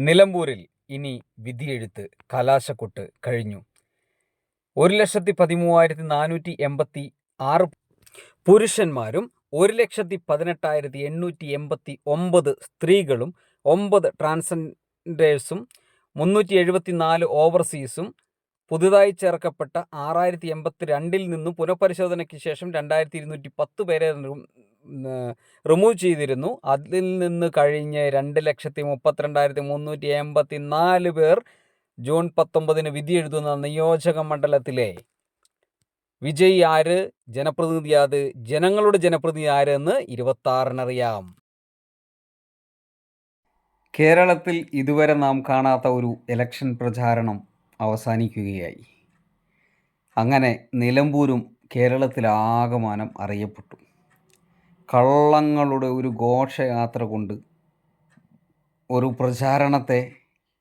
നിലമ്പൂരിൽ ഇനി വിധിയെഴുത്ത് കലാശക്കൊട്ട് കഴിഞ്ഞു. 1,13,486 പുരുഷന്മാരും 1,18,889 സ്ത്രീകളും 9 ട്രാൻസ്ജെൻഡേഴ്സും 374 ഓവർസീസും പുതുതായി ചേർക്കപ്പെട്ട 6,082 നിന്നും പുനഃപരിശോധനയ്ക്ക് ശേഷം 2,210 പേരെ റിമൂവ് ചെയ്തിരുന്നു. അതിൽ നിന്ന് കഴിഞ്ഞ് 2,32,384 പേർ ജൂൺ 19 വിധി എഴുതുന്ന നിയോജക മണ്ഡലത്തിലെ വിജയ് ആര്, ജനപ്രതിനിധി ആര്, ജനങ്ങളുടെ ജനപ്രതിനിധി ആര് എന്ന് 26-ന് അറിയാം. കേരളത്തിൽ ഇതുവരെ നാം കാണാത്ത ഒരു ഇലക്ഷൻ പ്രചാരണം അവസാനിക്കുകയായി. അങ്ങനെ നിലമ്പൂരും കേരളത്തിലാകമാനം അറിയപ്പെട്ടു. കള്ളങ്ങളുടെ ഒരു ഘോഷയാത്ര കൊണ്ട് ഒരു പ്രചാരണത്തെ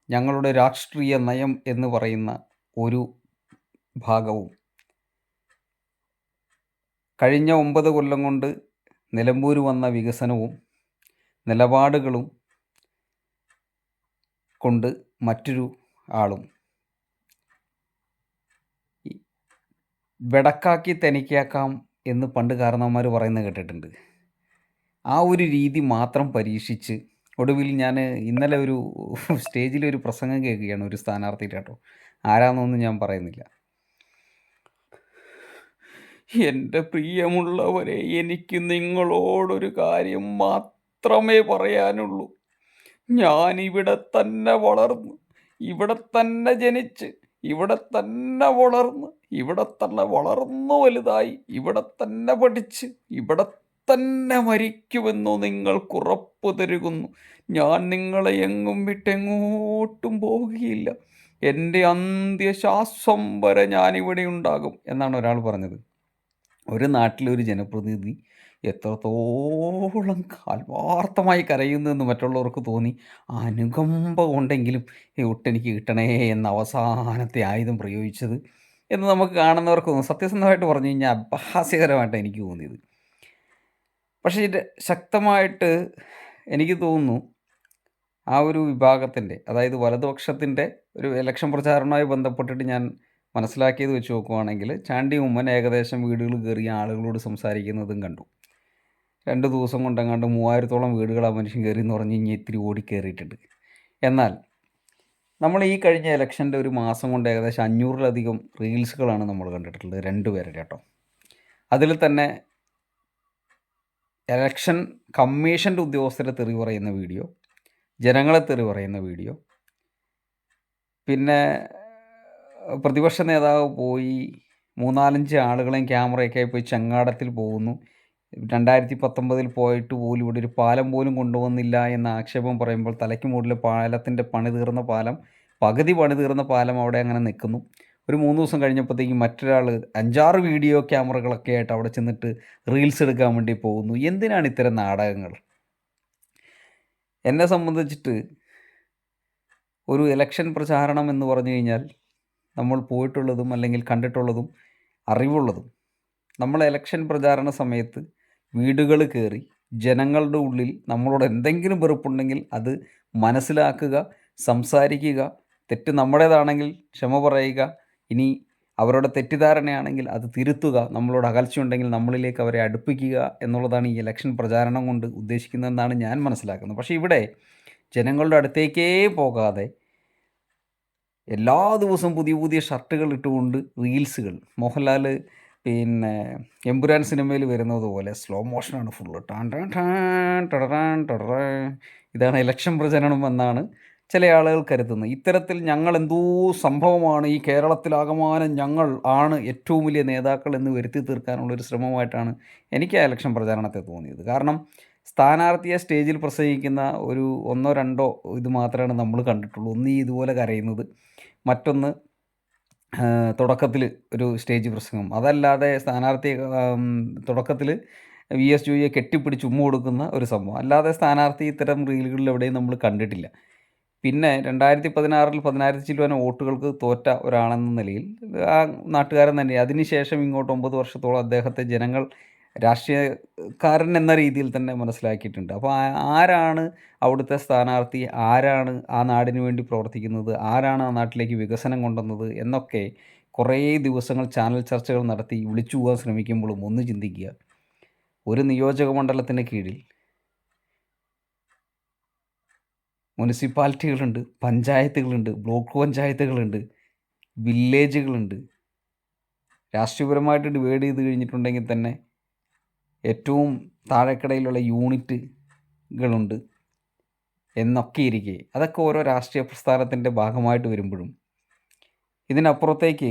ഞങ്ങളുടെ രാഷ്ട്രീയ നയം എന്ന് പറയുന്ന ഒരു ഭാഗവും കഴിഞ്ഞ 9 കൊല്ലം കൊണ്ട് നിലമ്പൂർ വന്ന വികസനവും നിലപാടുകളും കൊണ്ട് മറ്റൊരു ആളും വെടക്കാക്കി തനിക്കാക്കാം എന്ന് പണ്ട് കാരണവന്മാർ പറയുന്നത് കേട്ടിട്ടുണ്ട്. ആ ഒരു രീതി മാത്രം പരീക്ഷിച്ച് ഒടുവിൽ ഞാൻ ഇന്നലെ ഒരു സ്റ്റേജിലൊരു പ്രസംഗം കേൾക്കുകയാണ് ഒരു സ്ഥാനാർത്ഥിയുടെ കേട്ടോ. ആരാന്നൊന്നും ഞാൻ പറയുന്നില്ല. എൻ്റെ പ്രിയമുള്ളവരെ, എനിക്ക് നിങ്ങളോടൊരു കാര്യം മാത്രമേ പറയാനുള്ളൂ. ഞാൻ ഇവിടെ തന്നെ വളർന്ന്, ഇവിടെ തന്നെ ജനിച്ച്, ഇവിടെ തന്നെ വളർന്ന്, ഇവിടെ തന്നെ വളർന്നു വലുതായി, ഇവിടെ തന്നെ പഠിച്ച്, ഇവിടെ തന്നെ മരിക്കുമെന്നു നിങ്ങൾക്കുറപ്പ് തരുന്നു. ഞാൻ നിങ്ങളെ എങ്ങും വിട്ടെങ്ങോട്ടും പോവുകയില്ല. എൻ്റെ അന്ത്യശ്വാസം വരെ ഞാനിവിടെ ഉണ്ടാകും എന്നാണ് ഒരാൾ പറഞ്ഞത്. ഒരു നാട്ടിലൊരു ജനപ്രതിനിധി എത്രത്തോളം ആത്മാർത്ഥമായി കരയുന്നതെന്ന് മറ്റുള്ളവർക്ക് തോന്നി. അനുകമ്പ കൊണ്ടെങ്കിലും ഒട്ടെനിക്ക് കിട്ടണേ എന്ന അവസാനത്തെ ആയുധം പ്രയോഗിച്ചത് എന്ന് നമുക്ക് കാണുന്നവർക്ക് തോന്നും. സത്യസന്ധമായിട്ട് പറഞ്ഞു കഴിഞ്ഞാൽ അപഹാസ്യകരമായിട്ടാണ് എനിക്ക് തോന്നിയത്. പക്ഷേ ഇത് ശക്തമായിട്ട് എനിക്ക് തോന്നുന്നു ആ ഒരു വിഭാഗത്തിൻ്റെ, അതായത് വലതുപക്ഷത്തിൻ്റെ ഒരു ഇലക്ഷൻ പ്രചാരണവുമായി ബന്ധപ്പെട്ടിട്ട് ഞാൻ മനസ്സിലാക്കിയത് വെച്ച് നോക്കുവാണെങ്കിൽ ചാണ്ടി ഉമ്മൻ ഏകദേശം വീടുകൾ കയറി ആളുകളോട് സംസാരിക്കുന്നതും കണ്ടു. 2 ദിവസം കൊണ്ടെങ്ങാണ്ട് 3000-ഓളം വീടുകൾ ആ മനുഷ്യൻ കയറി എന്ന് പറഞ്ഞ് ഇനി ഇത്തിരി ഓടിക്കയറിയിട്ടുണ്ട്. എന്നാൽ നമ്മൾ ഈ കഴിഞ്ഞ ഇലക്ഷൻ്റെ ഒരു മാസം കൊണ്ട് ഏകദേശം 500-ലധികം റീൽസുകളാണ് നമ്മൾ കണ്ടിട്ടുള്ളത്, 2 പേരുടെ കേട്ടോ. അതിൽ തന്നെ ഇലക്ഷൻ കമ്മീഷൻ്റെ ഉദ്യോഗസ്ഥരെ തെറി പറയുന്ന വീഡിയോ, ജനങ്ങളെ തെറി പറയുന്ന വീഡിയോ, പിന്നെ പ്രതിപക്ഷ നേതാവ് പോയി 3-4 ആളുകളെയും ക്യാമറയൊക്കെ പോയി ചങ്ങാടത്തിൽ പോകുന്നു. 2019 പോയിട്ട് പോലും ഇവിടെ ഒരു പാലം പോലും കൊണ്ടുവന്നില്ല എന്ന ആക്ഷേപം പറയുമ്പോൾ തലയ്ക്ക് മുകളിൽ പാലത്തിൻ്റെ പണി തീർന്ന പാലം, പകുതി പണി തീർന്ന പാലം അവിടെ അങ്ങനെ നിൽക്കുന്നു. ഒരു 3 ദിവസം കഴിഞ്ഞപ്പോഴത്തേക്കും മറ്റൊരാൾ 5-6 വീഡിയോ ക്യാമറകളൊക്കെ ആയിട്ട് അവിടെ ചെന്നിട്ട് റീൽസ് എടുക്കാൻ വേണ്ടി പോകുന്നു. എന്തിനാണ് ഇത്തരം നാടകങ്ങൾ? എന്നെ സംബന്ധിച്ചിട്ട് ഒരു ഇലക്ഷൻ പ്രചാരണം എന്ന് പറഞ്ഞു കഴിഞ്ഞാൽ നമ്മൾ പോയിട്ടുള്ളതും അല്ലെങ്കിൽ കണ്ടിട്ടുള്ളതും അറിവുള്ളതും, നമ്മൾ ഇലക്ഷൻ പ്രചാരണ സമയത്ത് വീടുകൾ കയറി ജനങ്ങളുടെ ഉള്ളിൽ നമ്മളോട് എന്തെങ്കിലും വെറുപ്പുണ്ടെങ്കിൽ അത് മനസ്സിലാക്കുക, സംസാരിക്കുക, തെറ്റ് നമ്മുടേതാണെങ്കിൽ ക്ഷമ പറയുക, ഇനി അവരുടെ തെറ്റിദ്ധാരണയാണെങ്കിൽ അത് തിരുത്തുക, നമ്മളോട് അകൽച്ചയുണ്ടെങ്കിൽ നമ്മളിലേക്ക് അവരെ അടുപ്പിക്കുക എന്നുള്ളതാണ് ഈ ഇലക്ഷൻ പ്രചാരണം കൊണ്ട് ഉദ്ദേശിക്കുന്നതെന്നാണ് ഞാൻ മനസ്സിലാക്കുന്നത്. പക്ഷേ ഇവിടെ ജനങ്ങളുടെ അടുത്തേക്കേ പോകാതെ എല്ലാ ദിവസവും പുതിയ പുതിയ ഷർട്ടുകൾ ഇട്ടുകൊണ്ട് റീൽസുകൾ, മോഹൻലാൽ പിന്നെ എമ്പുരാൻ സിനിമയിൽ വരുന്നത് പോലെ സ്ലോ മോഷനാണ് ഫുള്ള്. ടാൻ ടാൻ ടാൻ ടടറാൻ ടടറാൻ. ഇതാണ് ഇലക്ഷൻ പ്രചരണം എന്നാണ് ചില ആളുകൾ കരുതുന്നത്. ഇത്തരത്തിൽ ഞങ്ങൾ എന്തോ സംഭവമാണ്, ഈ കേരളത്തിലാകമാനം ഞങ്ങൾ ആണ് ഏറ്റവും വലിയ നേതാക്കൾ എന്ന് വരുത്തി തീർക്കാനുള്ളൊരു ശ്രമമായിട്ടാണ് എനിക്ക് ആ ഇലക്ഷൻ പ്രചാരണത്തെ തോന്നിയത്. കാരണം സ്ഥാനാർത്ഥിയെ സ്റ്റേജിൽ പ്രസംഗിക്കുന്ന ഒരു 1-2 ഇത് മാത്രമാണ് നമ്മൾ കണ്ടിട്ടുള്ളൂ. ഒന്ന് ഈ ഇതുപോലെ കരയുന്നത്, മറ്റൊന്ന് തുടക്കത്തിൽ ഒരു സ്റ്റേജ് പ്രസംഗം. അതല്ലാതെ സ്ഥാനാർത്ഥിയെ തുടക്കത്തിൽ VS ജോയിയെ കെട്ടിപ്പിടിച്ച് ഉമ്മ കൊടുക്കുന്ന ഒരു സംഭവം അല്ലാതെ സ്ഥാനാർത്ഥി ഇത്തരം റീലുകളിൽ എവിടെയും നമ്മൾ കണ്ടിട്ടില്ല. പിന്നെ 2016-ൽ 10,000 ചില്ലുവാന വോട്ടുകൾക്ക് തോറ്റ ഒരാളെന്ന നിലയിൽ ആ നാട്ടുകാരൻ തന്നെ അതിനുശേഷം ഇങ്ങോട്ട് 9 വർഷത്തോളം അദ്ദേഹത്തെ ജനങ്ങൾ രാഷ്ട്രീയക്കാരൻ എന്ന രീതിയിൽ തന്നെ മനസ്സിലാക്കിയിട്ടുണ്ട്. അപ്പോൾ ആരാണ് അവിടുത്തെ സ്ഥാനാർത്ഥി, ആരാണ് ആ നാടിന് വേണ്ടി പ്രവർത്തിക്കുന്നത്, ആരാണ് ആ നാട്ടിലേക്ക് വികസനം കൊണ്ടുവന്നത് എന്നൊക്കെ കുറേ ദിവസങ്ങൾ ചാനൽ ചർച്ചകൾ നടത്തി വിളിച്ചു പോകാൻ ശ്രമിക്കുമ്പോഴും ഒന്ന് ചിന്തിക്കുക, ഒരു നിയോജക മണ്ഡലത്തിന് കീഴിൽ മുനിസിപ്പാലിറ്റികളുണ്ട്, പഞ്ചായത്തുകളുണ്ട്, ബ്ലോക്ക് പഞ്ചായത്തുകളുണ്ട്, വില്ലേജുകളുണ്ട്. രാഷ്ട്രീയപരമായിട്ട് ഡിവൈഡ് ചെയ്ത് കഴിഞ്ഞിട്ടുണ്ടെങ്കിൽ തന്നെ ഏറ്റവും താഴെക്കിടയിലുള്ള യൂണിറ്റുകളുണ്ട് എന്നൊക്കെ ഇരിക്കെ അതൊക്കെ ഓരോ രാഷ്ട്രീയ പ്രസ്ഥാനത്തിൻ്റെ ഭാഗമായിട്ട് വരുമ്പോഴും ഇതിനപ്പുറത്തേക്ക്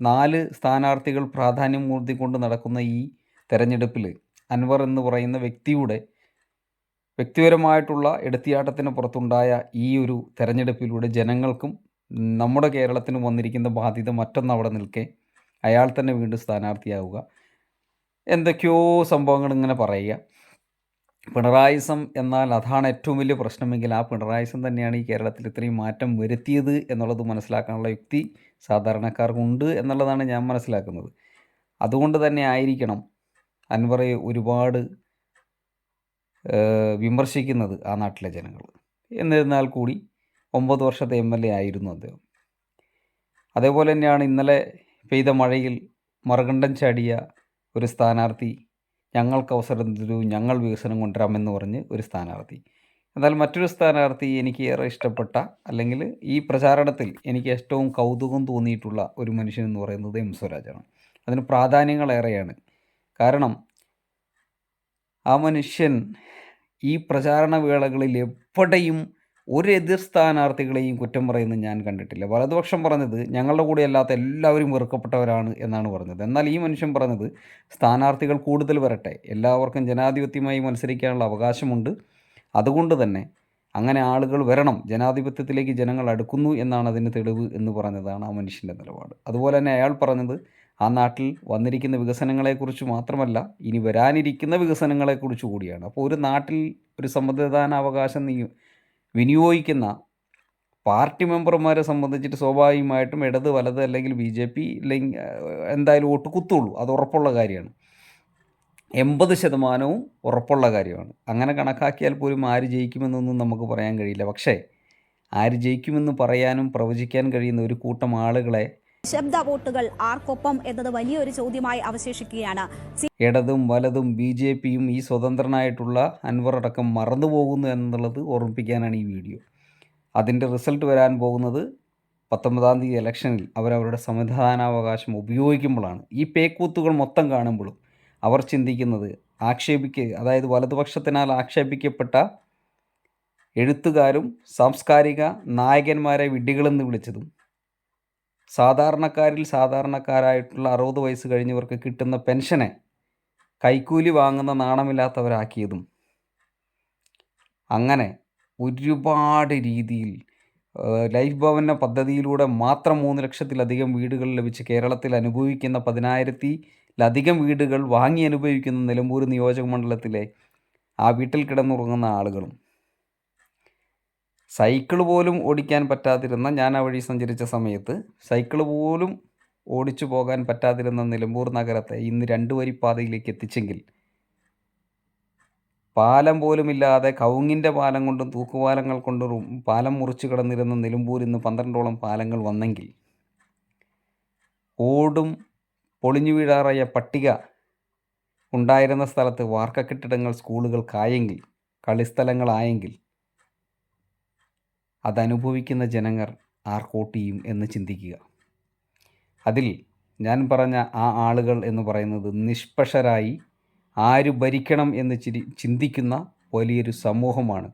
4 സ്ഥാനാർത്ഥികൾ പ്രാധാന്യം മൂർത്തിക്കൊണ്ട് നടക്കുന്ന ഈ തെരഞ്ഞെടുപ്പിൽ അൻവർ എന്ന് പറയുന്ന വ്യക്തിയുടെ വ്യക്തിപരമായിട്ടുള്ള എടുത്തിയാട്ടത്തിന് പുറത്തുണ്ടായ ഈ ഒരു തെരഞ്ഞെടുപ്പിലൂടെ ജനങ്ങൾക്കും നമ്മുടെ കേരളത്തിനും വന്നിരിക്കുന്ന ബാധ്യത മറ്റൊന്ന് അവിടെ നിൽക്കെ അയാൾ തന്നെ വീണ്ടും സ്ഥാനാർത്ഥിയാവുക, എന്തൊക്കെയോ സംഭവങ്ങൾ ഇങ്ങനെ പറയുക. പിണറായിസം എന്നാൽ അതാണ് ഏറ്റവും വലിയ പ്രശ്നമെങ്കിൽ ആ പിണറായിസം തന്നെയാണ് ഈ കേരളത്തിൽ ഇത്രയും മാറ്റം വരുത്തിയത് എന്നുള്ളത് മനസ്സിലാക്കാനുള്ള യുക്തി സാധാരണക്കാർക്കുണ്ട് എന്നുള്ളതാണ് ഞാൻ മനസ്സിലാക്കുന്നത്. അതുകൊണ്ട് തന്നെ ആയിരിക്കണം അൻവറെ ഒരുപാട് വിമർശിക്കുന്നത് ആ നാട്ടിലെ ജനങ്ങൾ. എന്നിരുന്നാൽ കൂടി 9 വർഷത്തെ MLA ആയിരുന്നു അദ്ദേഹം. അതേപോലെ തന്നെയാണ് ഇന്നലെ പെയ്ത മഴയിൽ മറുകണ്ഠം ചാടിയ ഒരു സ്ഥാനാർത്ഥി, ഞങ്ങൾക്ക് അവസരം തരൂ, ഞങ്ങൾ വികസനം കൊണ്ടുവരാമെന്ന് പറഞ്ഞ് ഒരു സ്ഥാനാർത്ഥി. എന്നാൽ മറ്റൊരു സ്ഥാനാർത്ഥി എനിക്ക് ഏറെ ഇഷ്ടപ്പെട്ട, അല്ലെങ്കിൽ ഈ പ്രചാരണത്തിൽ എനിക്ക് ഏറ്റവും കൗതുകം തോന്നിയിട്ടുള്ള ഒരു മനുഷ്യൻ എന്ന് പറയുന്നത് എം സ്വരാജാണ്. അതിന് പ്രാധാന്യങ്ങളേറെയാണ്. കാരണം ആ മനുഷ്യൻ ഈ പ്രചാരണ വേളകളിൽ എവിടെയും ഒരു എതിർ സ്ഥാനാർത്ഥികളെയും കുറ്റം പറയുന്നത് ഞാൻ കണ്ടിട്ടില്ല. വലതുപക്ഷം പറഞ്ഞത് ഞങ്ങളുടെ കൂടെ അല്ലാത്ത എല്ലാവരും വെറുക്കപ്പെട്ടവരാണ് എന്നാണ് പറഞ്ഞത്. എന്നാൽ ഈ മനുഷ്യൻ പറഞ്ഞത് സ്ഥാനാർത്ഥികൾ കൂടുതൽ വരട്ടെ, എല്ലാവർക്കും ജനാധിപത്യമായി മത്സരിക്കാനുള്ള അവകാശമുണ്ട്, അതുകൊണ്ട് തന്നെ അങ്ങനെ ആളുകൾ വരണം, ജനാധിപത്യത്തിലേക്ക് ജനങ്ങൾ അടുക്കുന്നു എന്നാണ് അതിന് തെളിവ് എന്ന് പറഞ്ഞതാണ് ആ മനുഷ്യൻ്റെ നിലപാട്. അതുപോലെ തന്നെ അയാൾ പറഞ്ഞത് ആ നാട്ടിൽ വന്നിരിക്കുന്ന വികസനങ്ങളെക്കുറിച്ച് മാത്രമല്ല, ഇനി വരാനിരിക്കുന്ന വികസനങ്ങളെക്കുറിച്ച് കൂടിയാണ്. അപ്പോൾ ഒരു നാട്ടിൽ ഒരു സമ്മതിദാനാവകാശം വിനിയോഗിക്കുന്ന പാർട്ടി മെമ്പർമാരെ സംബന്ധിച്ചിട്ട് സ്വാഭാവികമായിട്ടും ഇടത് വലത് അല്ലെങ്കിൽ BJP അല്ലെങ്കിൽ എന്തായാലും വോട്ട് കുത്തുള്ളൂ, അത് ഉറപ്പുള്ള കാര്യമാണ്. 80% ഉറപ്പുള്ള കാര്യമാണ്. അങ്ങനെ കണക്കാക്കിയാൽ പോലും ആര് ജയിക്കുമെന്നൊന്നും നമുക്ക് പറയാൻ കഴിയില്ല. പക്ഷേ ആര് ജയിക്കുമെന്ന് പറയാനും പ്രവചിക്കാൻ കഴിയുന്ന ഒരു കൂട്ടം ആളുകളെ ശബ്ദ വോട്ടുകൾ ആർക്കൊപ്പം എന്നത് വലിയൊരു ചോദ്യമായി അവശേഷിക്കുകയാണ്. ഇടതും വലതും BJPയും ഈ സ്വതന്ത്രനായിട്ടുള്ള അൻവർ അടക്കം മറന്നുപോകുന്നു എന്നുള്ളത് ഓർമ്മിപ്പിക്കാനാണ് ഈ വീഡിയോ. അതിൻ്റെ റിസൾട്ട് വരാൻ പോകുന്നത് 19-ാം തീയതി ഇലക്ഷനിൽ അവരവരുടെ സമ്മതിദാനാവകാശം ഉപയോഗിക്കുമ്പോഴാണ്. ഈ പേക്കൂത്തുകൾ മൊത്തം കാണുമ്പോഴും അവർ ചിന്തിക്കുന്നത് അതായത് വലതുപക്ഷത്തിനാൽ ആക്ഷേപിക്കപ്പെട്ട എഴുത്തുകാരും സാംസ്കാരിക നായകന്മാരെ വിഡ്ഢികളെന്ന് വിളിച്ചതും സാധാരണക്കാരിൽ സാധാരണക്കാരായിട്ടുള്ള 60 വയസ്സ് കഴിഞ്ഞവർക്ക് കിട്ടുന്ന പെൻഷനെ കൈക്കൂലി വാങ്ങുന്ന നാണമില്ലാത്തവരാക്കിയതും, അങ്ങനെ ഒരുപാട് രീതിയിൽ ലൈഫ് ഭവന പദ്ധതിയിലൂടെ മാത്രം 3 ലക്ഷത്തിലധികം വീടുകൾ ലഭിച്ച് കേരളത്തിൽ അനുഭവിക്കുന്ന 10,000-ലധികം വീടുകൾ വാങ്ങി അനുഭവിക്കുന്ന നിലമ്പൂർ നിയോജക മണ്ഡലത്തിലെ ആ വീട്ടിൽ കിടന്നുറങ്ങുന്ന ആളുകളും, സൈക്കിൾ പോലും ഓടിക്കാൻ പറ്റാതിരുന്ന, ഞാൻ ആ വഴി സഞ്ചരിച്ച സമയത്ത് സൈക്കിൾ പോലും ഓടിച്ചു പോകാൻ പറ്റാതിരുന്ന നിലമ്പൂർ നഗരത്തെ ഇന്ന് 2 വരിപ്പാതയിലേക്ക് എത്തിച്ചെങ്കിൽ, പാലം പോലുമില്ലാതെ കവുങ്ങിൻ്റെ പാലം കൊണ്ടും തൂക്കുപാലങ്ങൾ കൊണ്ടും പാലം മുറിച്ച് കിടന്നിരുന്ന നിലമ്പൂർ ഇന്ന് 12ഓളം പാലങ്ങൾ വന്നെങ്കിൽ, ഓടും പൊളിഞ്ഞു വീഴാറായ പട്ടിക ഉണ്ടായിരുന്ന സ്ഥലത്ത് വാർക്ക കെട്ടിടങ്ങൾ സ്കൂളുകൾക്കായെങ്കിൽ, കളിസ്ഥലങ്ങളായെങ്കിൽ, അതനുഭവിക്കുന്ന ജനങ്ങൾ ആർക്കോട്ട് ചെയ്യും എന്ന് ചിന്തിക്കുക. അതിൽ ഞാൻ പറഞ്ഞ ആ ആളുകൾ എന്ന് പറയുന്നത് നിഷ്പക്ഷരായി ആര് ഭരിക്കണം എന്ന് ചിന്തിക്കുന്ന വലിയൊരു സമൂഹമാണ്.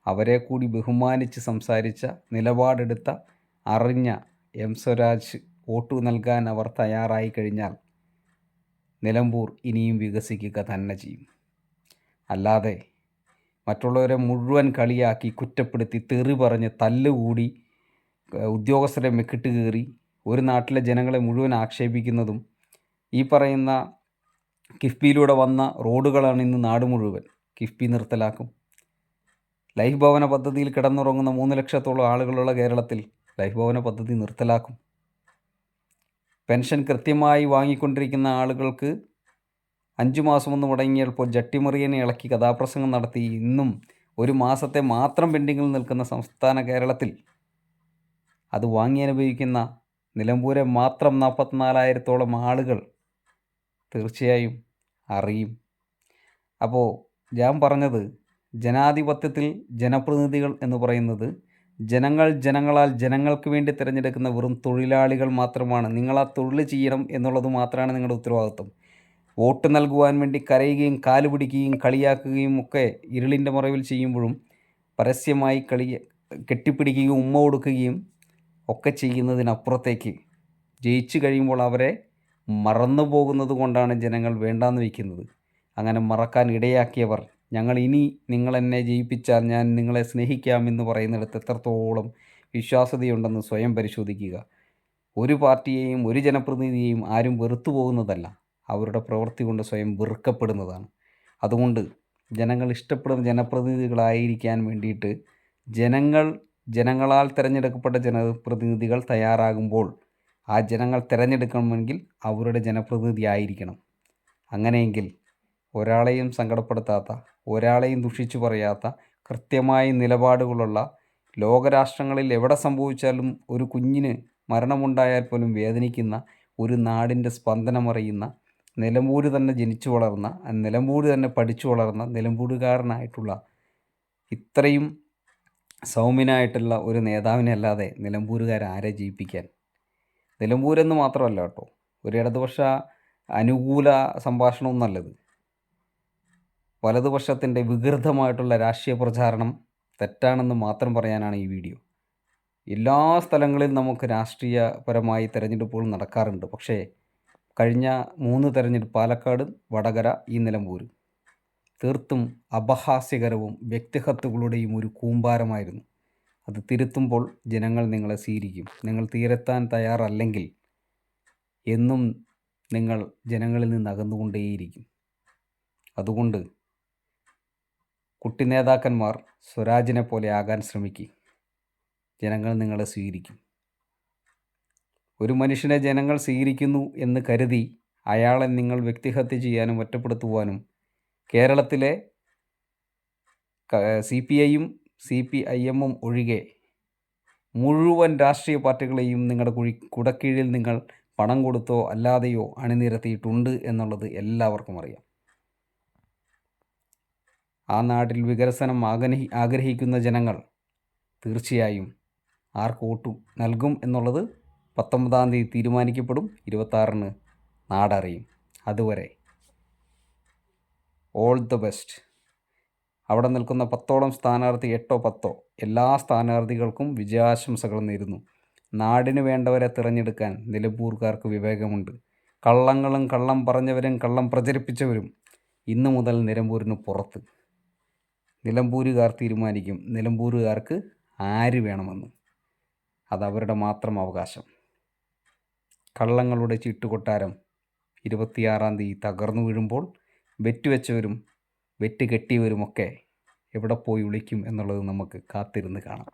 അവരെ കൂടി ബഹുമാനിച്ച് സംസാരിച്ച, നിലപാടെടുത്ത, അറിഞ്ഞ എം സ്വരാജ് വോട്ട് നൽകാൻ അവർ തയ്യാറായി കഴിഞ്ഞാൽ നിലമ്പൂർ ഇനിയും വികസിക്കുക തന്നെ ചെയ്യും. അല്ലാതെ മറ്റുള്ളവരെ മുഴുവൻ കളിയാക്കി, കുറ്റപ്പെടുത്തി, തെറി പറഞ്ഞ്, തല്ലുകൂടി, ഉദ്യോഗസ്ഥരെ മെക്കിട്ട് കയറി ഒരു നാട്ടിലെ ജനങ്ങളെ മുഴുവൻ ആക്ഷേപിക്കുന്നതും, ഈ പറയുന്ന കിഫ്ബിയിലൂടെ വന്ന റോഡുകളാണ് ഇന്ന് നാട് മുഴുവൻ. കിഫ്ബി നിർത്തലാക്കും. ലൈഫ് ഭവന പദ്ധതിയിൽ കിടന്നുറങ്ങുന്ന 3 ലക്ഷത്തോളം ആളുകളുള്ള കേരളത്തിൽ ലൈഫ് ഭവന പദ്ധതി നിർത്തലാക്കും. പെൻഷൻ കൃത്യമായി വാങ്ങിക്കൊണ്ടിരിക്കുന്ന ആളുകൾക്ക് 5 മാസമൊന്ന് മുടങ്ങിയപ്പോൾ ജട്ടിമറിയനെ ഇളക്കി കഥാപ്രസംഗം നടത്തി ഇന്നും ഒരു മാസത്തെ മാത്രം പെൻഡിങ്ങിൽ നിൽക്കുന്ന സംസ്ഥാന കേരളത്തിൽ അത് വാങ്ങി അനുഭവിക്കുന്ന നിലമ്പൂരെ മാത്രം 44,000-ഓളം ആളുകൾ തീർച്ചയായും അറിയും. അപ്പോൾ ഞാൻ പറഞ്ഞത്, ജനാധിപത്യത്തിൽ ജനപ്രതിനിധികൾ എന്ന് പറയുന്നത് ജനങ്ങളാൽ ജനങ്ങൾക്ക് വേണ്ടി തിരഞ്ഞെടുക്കുന്ന വെറും തൊഴിലാളികൾ മാത്രമാണ്. നിങ്ങൾ ആ തൊഴിൽ ചെയ്യണം എന്നുള്ളത് മാത്രമാണ് നിങ്ങളുടെ ഉത്തരവാദിത്വം. വോട്ട് നൽകുവാൻ വേണ്ടി കരയുകയും കാല് പിടിക്കുകയും കളിയാക്കുകയും ഒക്കെ ഇരുളിൻ്റെ മറവിൽ ചെയ്യുമ്പോഴും പരസ്യമായി കെട്ടിപ്പിടിക്കുകയും ഉമ്മ കൊടുക്കുകയും ഒക്കെ ചെയ്യുന്നതിനപ്പുറത്തേക്ക് ജയിച്ചു കഴിയുമ്പോൾ അവരെ മറന്നു പോകുന്നത് കൊണ്ടാണ് ജനങ്ങൾ വേണ്ടാന്ന് വയ്ക്കുന്നത്. അങ്ങനെ മറക്കാൻ ഇടയാക്കിയവർ ഞങ്ങൾ ഇനി നിങ്ങളെന്നെ ജയിപ്പിച്ചാൽ ഞാൻ നിങ്ങളെ സ്നേഹിക്കാമെന്ന് പറയുന്നിടത്ത് എത്രത്തോളം വിശ്വാസ്യതയുണ്ടെന്ന് സ്വയം പരിശോധിക്കുക. ഒരു പാർട്ടിയെയും ഒരു ജനപ്രതിനിധിയെയും ആരും വെറുത്തു പോകുന്നതല്ല, അവരുടെ പ്രവൃത്തി കൊണ്ട് സ്വയം വെറുക്കപ്പെടുന്നതാണ്. അതുകൊണ്ട് ജനങ്ങൾ ഇഷ്ടപ്പെടുന്ന ജനപ്രതിനിധികളായിരിക്കാൻ വേണ്ടിയിട്ട് ജനങ്ങളാൽ തിരഞ്ഞെടുക്കപ്പെട്ട ജനപ്രതിനിധികൾ തയ്യാറാകുമ്പോൾ ആ ജനങ്ങൾ തിരഞ്ഞെടുക്കണമെങ്കിൽ അവരുടെ ജനപ്രതിനിധി ആയിരിക്കണം. അങ്ങനെയെങ്കിൽ ഒരാളെയും സങ്കടപ്പെടുത്താത്ത, ഒരാളെയും ദുഷിച്ചു പറയാത്ത, കൃത്യമായ നിലപാടുകളുള്ള, ലോകരാഷ്ട്രങ്ങളിൽ എവിടെ സംഭവിച്ചാലും ഒരു കുഞ്ഞിന് മരണമുണ്ടായാൽ പോലും വേദനിക്കുന്ന, ഒരു നാടിൻ്റെ സ്പന്ദനമറിയുന്ന, നിലമ്പൂർ തന്നെ ജനിച്ചു വളർന്ന, നിലമ്പൂർ തന്നെ പഠിച്ചു വളർന്ന നിലമ്പൂരുകാരനായിട്ടുള്ള ഇത്രയും സൗമ്യനായിട്ടുള്ള ഒരു നേതാവിനെ അല്ലാതെ നിലമ്പൂരുകാരെ ജയിപ്പിക്കാൻ? നിലമ്പൂരെന്ന് മാത്രമല്ല കേട്ടോ, ഒരു ഇടതുപക്ഷ അനുകൂല സംഭാഷണവും നല്ലത്. വലതുപക്ഷത്തിൻ്റെ വികൃതമായിട്ടുള്ള രാഷ്ട്രീയ പ്രചാരണം തെറ്റാണെന്ന് മാത്രം പറയാനാണ് ഈ വീഡിയോ. എല്ലാ സ്ഥലങ്ങളിലും നമുക്ക് രാഷ്ട്രീയപരമായി തിരഞ്ഞെടുപ്പുകൾ നടക്കാറുണ്ട്. പക്ഷേ കഴിഞ്ഞ 3 തെരഞ്ഞെടുപ്പ്, പാലക്കാട്, വടകര, ഈ നിലമ്പൂർ, തീർത്തും അപഹാസ്യകരവും വ്യക്തിഹത്യകളുടെയും ഒരു കൂമ്പാരമായിരുന്നു. അത് തിരുത്തുമ്പോൾ ജനങ്ങൾ നിങ്ങളെ സ്വീകരിക്കും. നിങ്ങൾ തിരുത്താൻ തയ്യാറല്ലെങ്കിൽ എന്നും നിങ്ങൾ ജനങ്ങളിൽ നിന്ന് അകന്നുകൊണ്ടേയിരിക്കും. അതുകൊണ്ട് കുട്ടി നേതാക്കന്മാർ സ്വരാജിനെ പോലെ ആകാൻ ശ്രമിക്കുക. ജനങ്ങൾ നിങ്ങളെ സ്വീകരിക്കും. ഒരു മനുഷ്യനെ ജനങ്ങൾ സ്വീകരിക്കുന്നു എന്ന് കരുതി അയാളെ നിങ്ങൾ വ്യക്തിഹത്യ ചെയ്യാനും ഒറ്റപ്പെടുത്തുവാനും കേരളത്തിലെ CPIയും CPIMും ഒഴികെ മുഴുവൻ രാഷ്ട്രീയ പാർട്ടികളെയും നിങ്ങളുടെ കുടക്കീഴിൽ നിങ്ങൾ പണം കൊടുത്തോ അല്ലാതെയോ അണിനിരത്തിയിട്ടുണ്ട് എന്നുള്ളത് എല്ലാവർക്കും അറിയാം. ആ നാട്ടിൽ വികസനം ആഗ്രഹിക്കുന്ന ജനങ്ങൾ തീർച്ചയായും ആർക്ക് വോട്ട് നൽകും എന്നുള്ളത് 19-ാം തീയതി തീരുമാനിക്കപ്പെടും. 26-ന് നാടറിയും. അതുവരെ ഓൾ ദ ബെസ്റ്റ്. അവിടെ നിൽക്കുന്ന 10ഓളം സ്ഥാനാർത്ഥി, 8ഓ 10ഓ എല്ലാ സ്ഥാനാർത്ഥികൾക്കും വിജയാശംസകൾ നേരുന്നു. നാടിന് വേണ്ടവരെ തിരഞ്ഞെടുക്കാൻ നിലമ്പൂർക്കാർക്ക് വിവേകമുണ്ട്. കള്ളം പറഞ്ഞവരും കള്ളം പ്രചരിപ്പിച്ചവരും ഇന്നു മുതൽ നിലമ്പൂരിന് പുറത്ത്. നിലമ്പൂരുകാർ തീരുമാനിക്കും നിലമ്പൂരുകാർക്ക് ആര് വേണമെന്ന്. അതവരുടെ മാത്രം അവകാശം. കള്ളങ്ങളുടെ ചീട്ടുകൊട്ടാരം 26-ാം തീയതി തകർന്നു വീഴുമ്പോൾ വെറ്റുവെച്ചവരും വെറ്റ് കെട്ടിയവരുമൊക്കെ എവിടെ പോയി വിളിക്കും എന്നുള്ളത് നമുക്ക് കാത്തിരുന്ന് കാണാം.